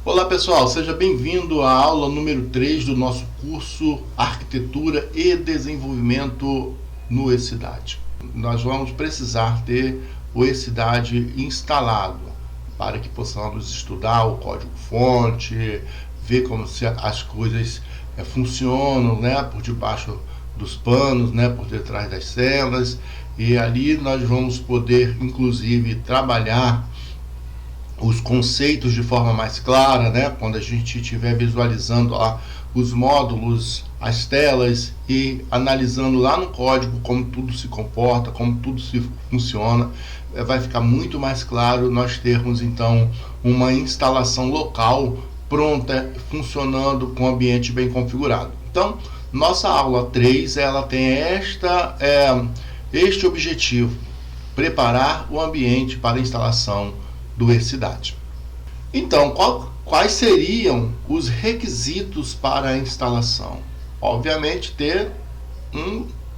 Olá pessoal, seja bem-vindo à aula número 3 do nosso curso Arquitetura e Desenvolvimento no E-Cidade. Nós vamos precisar ter o E-Cidade instalado para que possamos estudar o código-fonte, ver como as coisas funcionam, né, por debaixo dos panos, né, por detrás das celas, e ali nós vamos poder inclusive trabalhar os conceitos de forma mais clara, né? Quando a gente estiver visualizando lá os módulos, as telas e analisando lá no código como tudo se comporta, como tudo se funciona, vai ficar muito mais claro nós termos então uma instalação local pronta, funcionando com o ambiente bem configurado. Então, nossa aula 3 ela tem este objetivo: preparar o ambiente para a instalação do E-Cidade. Então, quais seriam os requisitos para a instalação? Obviamente, ter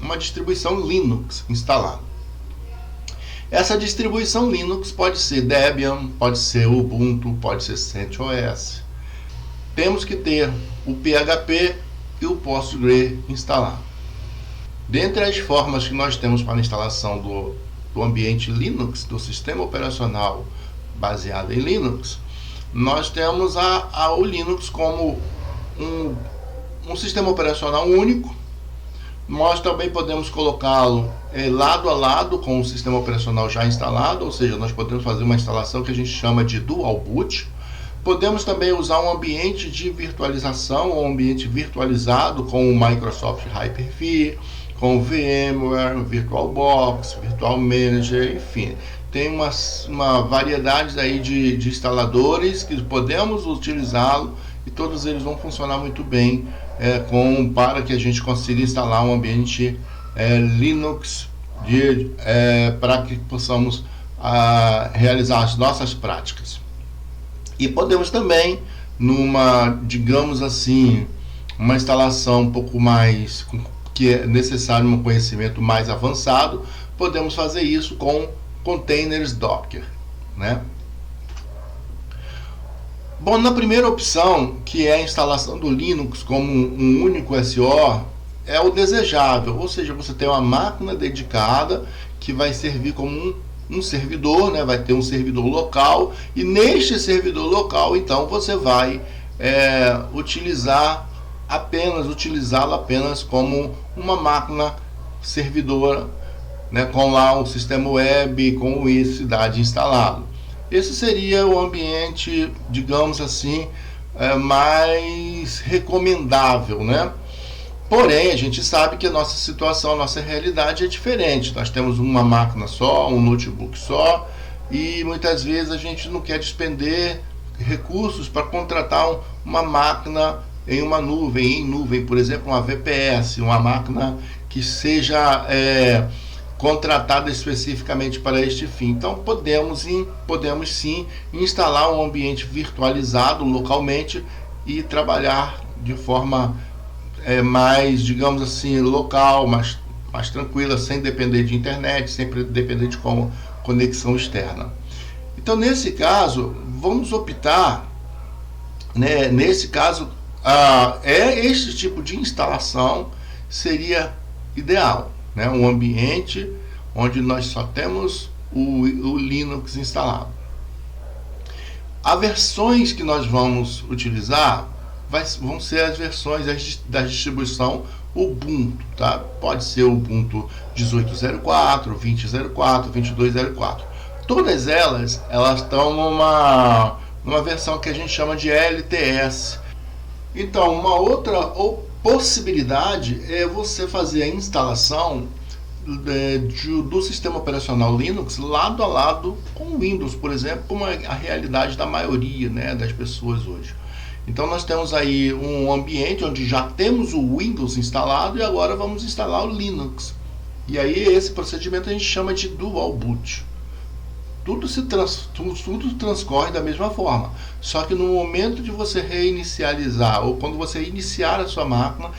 uma distribuição Linux instalada. Essa distribuição Linux pode ser Debian, pode ser Ubuntu, pode ser CentOS. Temos que ter o PHP e o Postgre instalado. Dentre as formas que nós temos para a instalação do ambiente Linux, do sistema operacional baseado em Linux, nós temos o Linux como um sistema operacional único. Nós também podemos colocá-lo lado a lado com o sistema operacional já instalado, ou seja, nós podemos fazer uma instalação que a gente chama de dual boot. Podemos também usar um ambiente de virtualização, ou um ambiente virtualizado com o Microsoft Hyper-V, com o VMware, VirtualBox, Virtual Manager, enfim. Tem uma variedade aí de instaladores que podemos utilizá-lo e todos eles vão funcionar muito bem para que a gente consiga instalar um ambiente Linux para que possamos realizar as nossas práticas. E podemos também, digamos assim, uma instalação um pouco mais, que é necessário um conhecimento mais avançado, podemos fazer isso com containers Docker, né? Bom, na primeira opção, que é a instalação do Linux como um único SO, é o desejável, ou seja, você tem uma máquina dedicada que vai servir como um servidor, né? Vai ter um servidor local, e neste servidor local, então, você vai utilizá-la apenas como uma máquina servidora, né, com lá o sistema web, com o E-Cidade instalado. Esse seria o ambiente, digamos assim, mais recomendável, né? Porém, a gente sabe que a nossa situação, a nossa realidade é diferente. Nós temos uma máquina só, um notebook só, e muitas vezes a gente não quer despender recursos para contratar uma máquina em uma nuvem, por exemplo, uma VPS, uma máquina que seja contratada especificamente para este fim. Então podemos sim instalar um ambiente virtualizado localmente e trabalhar de forma mais, digamos assim, local, mais tranquila, sem depender de internet, sem depender de conexão externa. Então, nesse caso, vamos optar, né, nesse caso, este tipo de instalação seria ideal, né? Um ambiente onde nós só temos o Linux instalado. As versões que nós vamos utilizar vão ser as versões da distribuição Ubuntu, tá? Pode ser Ubuntu 18.04, 20.04, 22.04. Todas elas estão numa versão que a gente chama de LTS. Então, uma outra possibilidade é você fazer a instalação do sistema operacional Linux lado a lado com o Windows, por exemplo, como é a realidade da maioria, né, das pessoas hoje. Então nós temos aí um ambiente onde já temos o Windows instalado e agora vamos instalar o Linux. E aí esse procedimento a gente chama de dual boot. Tudo transcorre da mesma forma, só que no momento de você reinicializar ou quando você iniciar a sua máquina,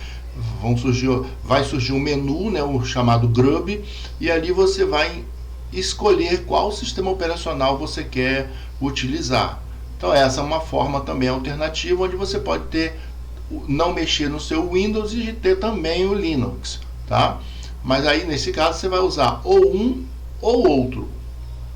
vai surgir um menu, né, o chamado Grub, e ali você vai escolher qual sistema operacional você quer utilizar. Então essa é uma forma também alternativa, onde você pode ter, não mexer no seu Windows e ter também o Linux, tá? Mas aí nesse caso você vai usar ou um ou outro.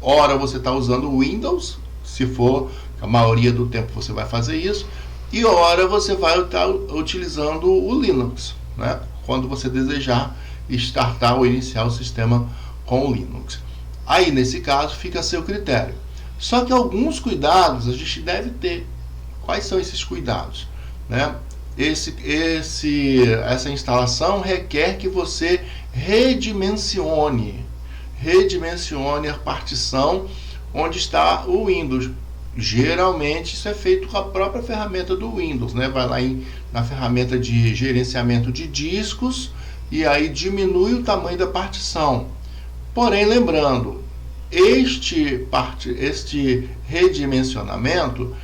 Ora você está usando o Windows, se for, a maioria do tempo você vai fazer isso, e ora você vai estar utilizando o Linux, né? Quando você desejar startar ou iniciar o sistema com o Linux. Aí nesse caso fica a seu critério. Só que alguns cuidados a gente deve ter. Quais são esses cuidados, né? Essa instalação requer que você redimensione a partição onde está o Windows. Geralmente isso é feito com a própria ferramenta do Windows, né? Vai lá na ferramenta de gerenciamento de discos e aí diminui o tamanho da partição. Porém, lembrando, este redimensionamento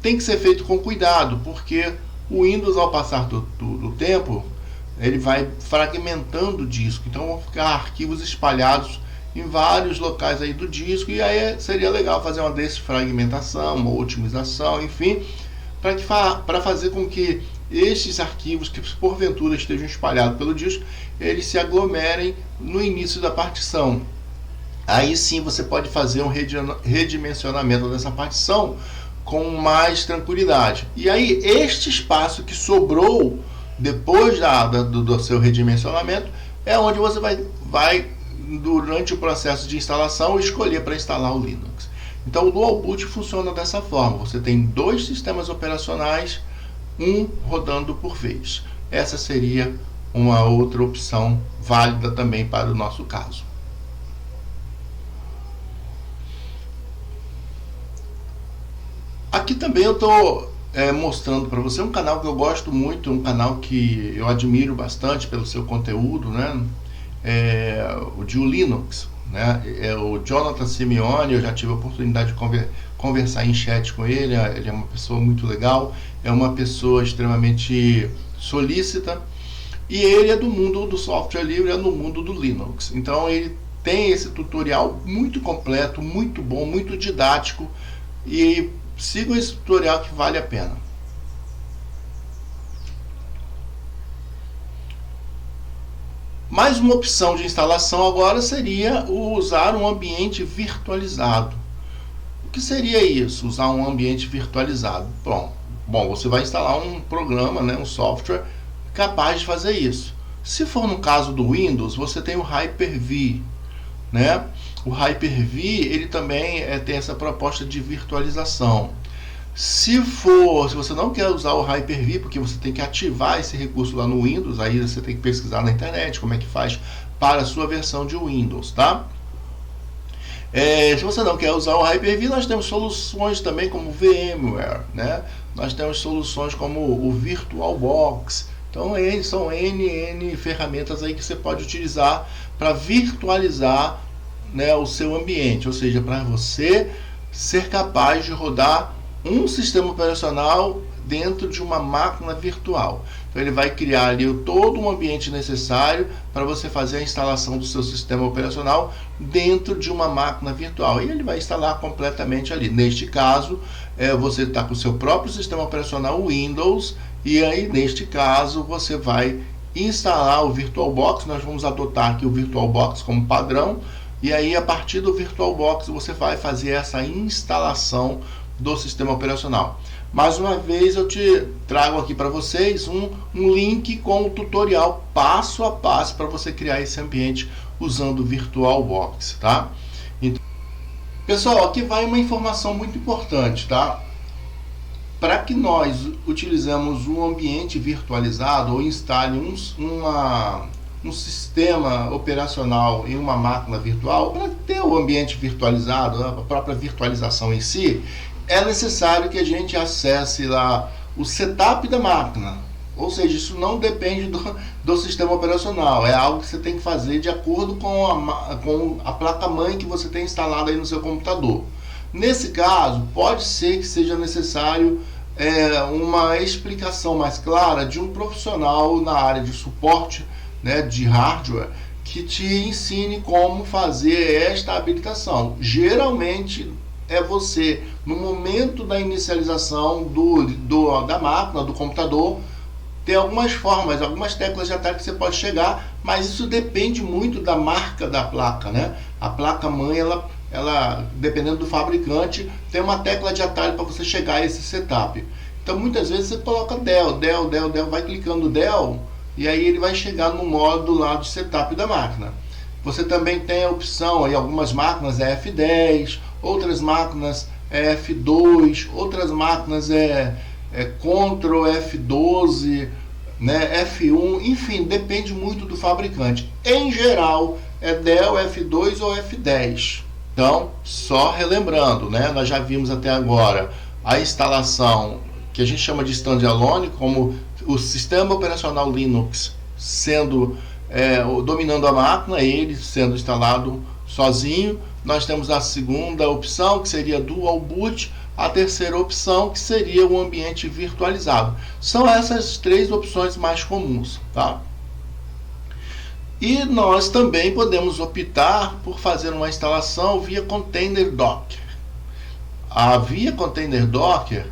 tem que ser feito com cuidado, porque o Windows, ao passar do tempo, ele vai fragmentando o disco. Então vão ficar arquivos espalhados em vários locais aí do disco, e aí seria legal fazer uma desfragmentação, uma otimização, enfim, para fazer com que estes arquivos que porventura estejam espalhados pelo disco, eles se aglomerem no início da partição. Aí sim você pode fazer um redimensionamento dessa partição com mais tranquilidade. E aí este espaço que sobrou depois do seu redimensionamento é onde você vai durante o processo de instalação escolher para instalar o Linux. Então o Dual Boot funciona dessa forma. Você tem dois sistemas operacionais, um rodando por vez. Essa seria uma outra opção válida também para o nosso caso. Aqui também eu estou mostrando para você um canal que eu gosto muito, um canal que eu admiro bastante pelo seu conteúdo, né? O de Linux, né? É o Jonathan Simeone. Eu já tive a oportunidade de conversar em chat com ele. Ele é uma pessoa muito legal, é uma pessoa extremamente solícita, e ele é do mundo do software livre, é no mundo do Linux. Então ele tem esse tutorial muito completo, muito bom, muito didático, e sigam esse tutorial que vale a pena. Mais uma opção de instalação agora seria usar um ambiente virtualizado. O que seria isso, usar um ambiente virtualizado? Bom, você vai instalar um programa, né, um software capaz de fazer isso. Se for no caso do Windows, você tem o Hyper-V, né? O Hyper-V, ele também tem essa proposta de virtualização. Se você não quer usar o Hyper-V, porque você tem que ativar esse recurso lá no Windows, aí você tem que pesquisar na internet como é que faz para a sua versão de Windows, tá? Se você não quer usar o Hyper-V, nós temos soluções também como VMware, né? Nós temos soluções como o VirtualBox. Então são N ferramentas aí que você pode utilizar para virtualizar, né, o seu ambiente, ou seja, para você ser capaz de rodar um sistema operacional dentro de uma máquina virtual. Então ele vai criar ali todo um ambiente necessário para você fazer a instalação do seu sistema operacional dentro de uma máquina virtual, e ele vai instalar completamente ali. Neste caso, você está com o seu próprio sistema operacional Windows, e aí neste caso você vai instalar o VirtualBox. Nós vamos adotar aqui o VirtualBox como padrão, e aí a partir do VirtualBox você vai fazer essa instalação do sistema operacional. Mais uma vez eu te trago aqui para vocês um link com o tutorial passo a passo para você criar esse ambiente usando o VirtualBox, tá? Então, pessoal, aqui vai uma informação muito importante, tá? Para que nós utilizemos um ambiente virtualizado ou instale um sistema operacional em uma máquina virtual, para ter o ambiente virtualizado, a própria virtualização em si, é necessário que a gente acesse lá o setup da máquina. Ou seja, isso não depende do sistema operacional, é algo que você tem que fazer de acordo com a placa-mãe que você tem instalada aí no seu computador. Nesse caso, pode ser que seja necessário uma explicação mais clara de um profissional na área de suporte, né, de hardware, que te ensine como fazer esta habilitação. Geralmente, é você, no momento da inicialização da máquina, do computador, tem algumas formas, algumas teclas de atalho que você pode chegar, mas isso depende muito da marca da placa, né? A placa-mãe, ela, dependendo do fabricante, tem uma tecla de atalho para você chegar a esse setup. Então, muitas vezes você coloca Del, vai clicando Del, e aí ele vai chegar no modo lá do setup da máquina. Você também tem a opção, aí algumas máquinas é F10, outras máquinas é F2, outras máquinas é Ctrl F12, né, F1, enfim, depende muito do fabricante. Em geral, é Del, F2 ou F10. Então, só relembrando, né, nós já vimos até agora a instalação que a gente chama de standalone, como o sistema operacional Linux sendo dominando a máquina, ele sendo instalado sozinho. Nós temos a segunda opção, que seria Dual Boot, a terceira opção, que seria o ambiente virtualizado. São essas três opções mais comuns, tá? E nós também podemos optar por fazer uma instalação via Container Docker. A via Container Docker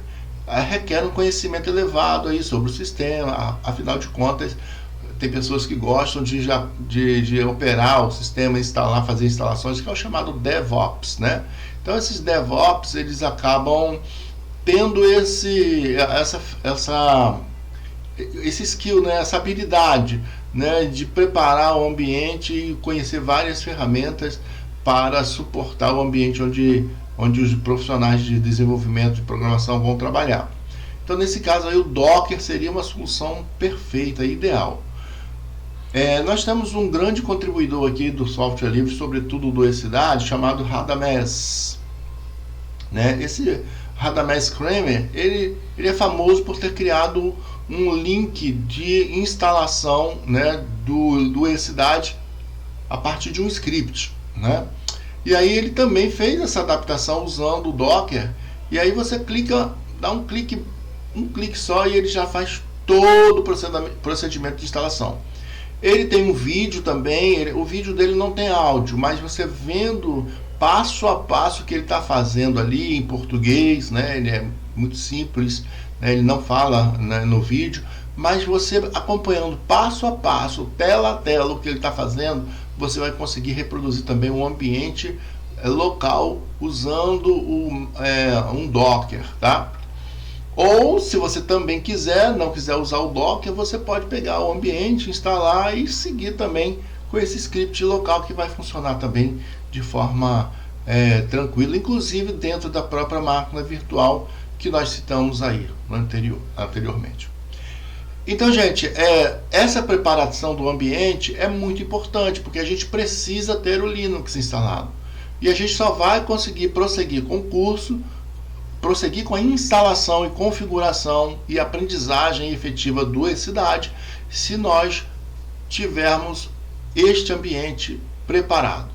requer um conhecimento elevado aí sobre o sistema, afinal de contas, tem pessoas que gostam de operar o sistema, fazer instalações, que é o chamado DevOps, né? Então esses DevOps, eles acabam tendo esse skill, né? Essa habilidade, né? De preparar o ambiente e conhecer várias ferramentas para suportar o ambiente onde os profissionais de desenvolvimento de programação vão trabalhar. Então nesse caso aí o Docker seria uma solução perfeita, ideal. Nós temos um grande contribuidor aqui do software livre, sobretudo do E-Cidade, chamado Radames, né? Esse Radames Kramer, ele é famoso por ter criado um link de instalação, né, do E-Cidade a partir de um script, né? E aí ele também fez essa adaptação usando o Docker, e aí você dá um clique só e ele já faz todo o procedimento de instalação. Ele tem um vídeo também, o vídeo dele não tem áudio, mas você vendo passo a passo o que ele está fazendo ali em português, né? Ele é muito simples, né? Ele não fala, né, no vídeo, mas você acompanhando passo a passo, tela a tela, o que ele está fazendo, você vai conseguir reproduzir também um ambiente local usando um Docker, tá? Ou, se você também não quiser usar o Docker, você pode pegar o ambiente, instalar e seguir também com esse script local, que vai funcionar também de forma tranquila, inclusive dentro da própria máquina virtual que nós citamos aí anteriormente. Então, gente, essa preparação do ambiente é muito importante, porque a gente precisa ter o Linux instalado. E a gente só vai conseguir prosseguir com o curso, prosseguir com a instalação e configuração e aprendizagem efetiva do E-Cidade, se nós tivermos este ambiente preparado.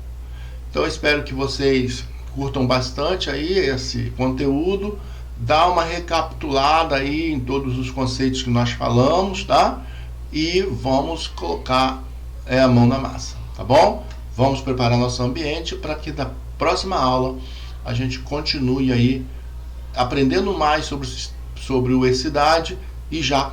Então eu espero que vocês curtam bastante aí esse conteúdo, dá uma recapitulada aí em todos os conceitos que nós falamos, tá? E vamos colocar a mão na massa, tá bom? Vamos preparar nosso ambiente para que na próxima aula a gente continue aí aprendendo mais sobre o E-Cidade e já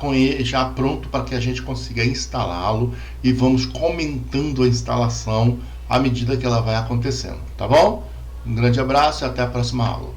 pronto para que a gente consiga instalá-lo, e vamos comentando a instalação à medida que ela vai acontecendo, tá bom? Um grande abraço e até a próxima aula.